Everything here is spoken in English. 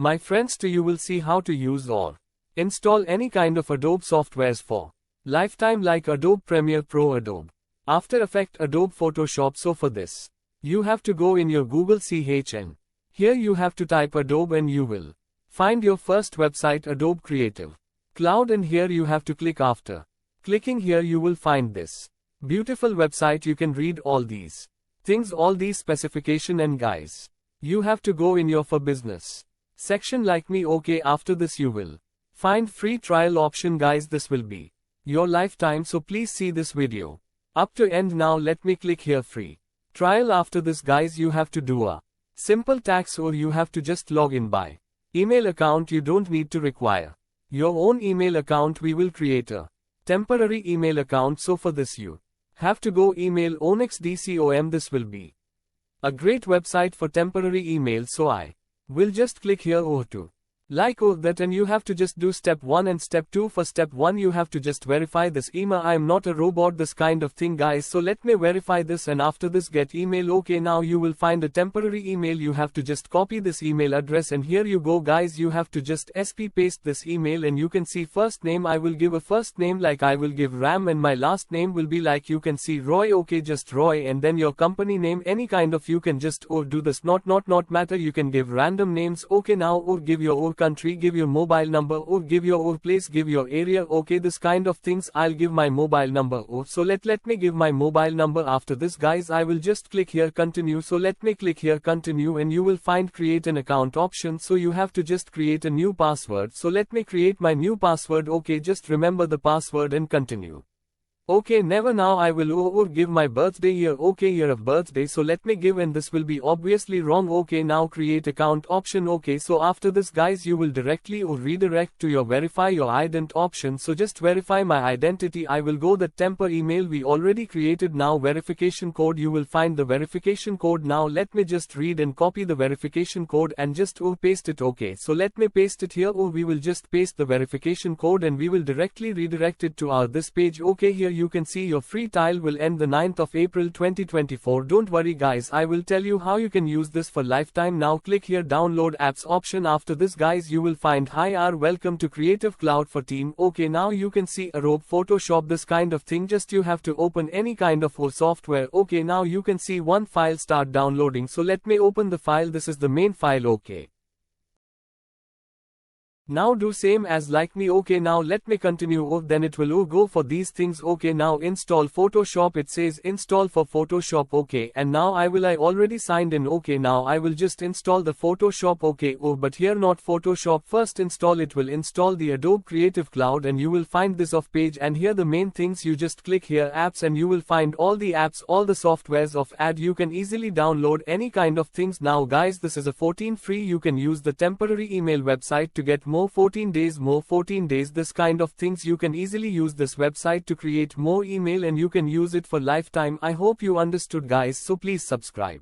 My friends, to you will see how to use or install any kind of Adobe softwares for lifetime like Adobe Premiere Pro, Adobe After Effects, Adobe Photoshop. So for this, you have to go in your Google and here you have to type Adobe and you will find your first website, Adobe Creative Cloud, and here you have to click. After clicking here you will find this beautiful website. You can read all these things, all these specification, and guys, you have to go in your for business section like me. Okay, after this you will find free trial option. Guys, this will be your lifetime, so please see this video up to end. Now let me click here free trial. After this guys, you have to do a simple tax, or you have to just log in by email account. You don't need to require your own email account. We will create a temporary email account. So for this you have to go email onyx.com. This will be a great website for temporary email. So I will just click here over to like that, and you have to just do step 1 and step 2. For step 1 you have to just verify this email. I am not a robot, this kind of thing guys, so let me verify this, and after this get email. Okay, now you will find a temporary email. You have to just copy this email address, and here you go guys, you have to just paste this email, and you can see first name. I will give a first name like I will give Ram, and my last name will be like you can see Roy. Okay, just Roy, and then your company name any kind of, you can just or do this not matter, you can give random names. Okay, now or give your or country, give your mobile number, or give your or place, give your area. Okay, this kind of things. I'll give my mobile number. Or so let me give my mobile number. After this guys, I will just click here continue. So let me click here continue, and you will find create an account option. So you have to just create a new password. So let me create my new password. Okay, just remember the password and continue. Okay, never. Now I will or give my birthday year. Okay, year of birthday, so let me give, and this will be obviously wrong. Okay, now create account option. Okay, so after this guys, you will directly or redirect to your verify your ident option. So just verify my identity. I will go the temper email we already created. Now verification code, you will find the verification code. Now let me just read and copy the verification code and just paste it. Okay, so let me paste it here, or we will just paste the verification code and we will directly redirect it to our this page. Okay, here you can see your free trial will end the 9th of April 2024. Don't worry guys, I will tell you how you can use this for lifetime. Now click here download apps option. After this guys, you will find hi welcome to Creative Cloud for Team. Okay, now you can see Adobe Photoshop, this kind of thing. Just you have to open any kind of software. Okay, now you can see one file start downloading. So let me open the file. This is the main file. Okay, now do same as like me. Okay, now let me continue. Then it will go for these things. Okay, now install Photoshop. It says install for Photoshop. Okay, and now I already signed in. Okay, now I will just install the Photoshop. Okay, but here not Photoshop first install, it will install the Adobe Creative Cloud, and you will find this off page, and here the main things. You just click here apps, and you will find all the apps, all the softwares of ad. You can easily download any kind of things. Now guys, this is a 14 free. You can use the temporary email website to get more 14 days, this kind of things. You can easily use this website to create more email, and you can use it for lifetime. I hope you understood guys, so please subscribe.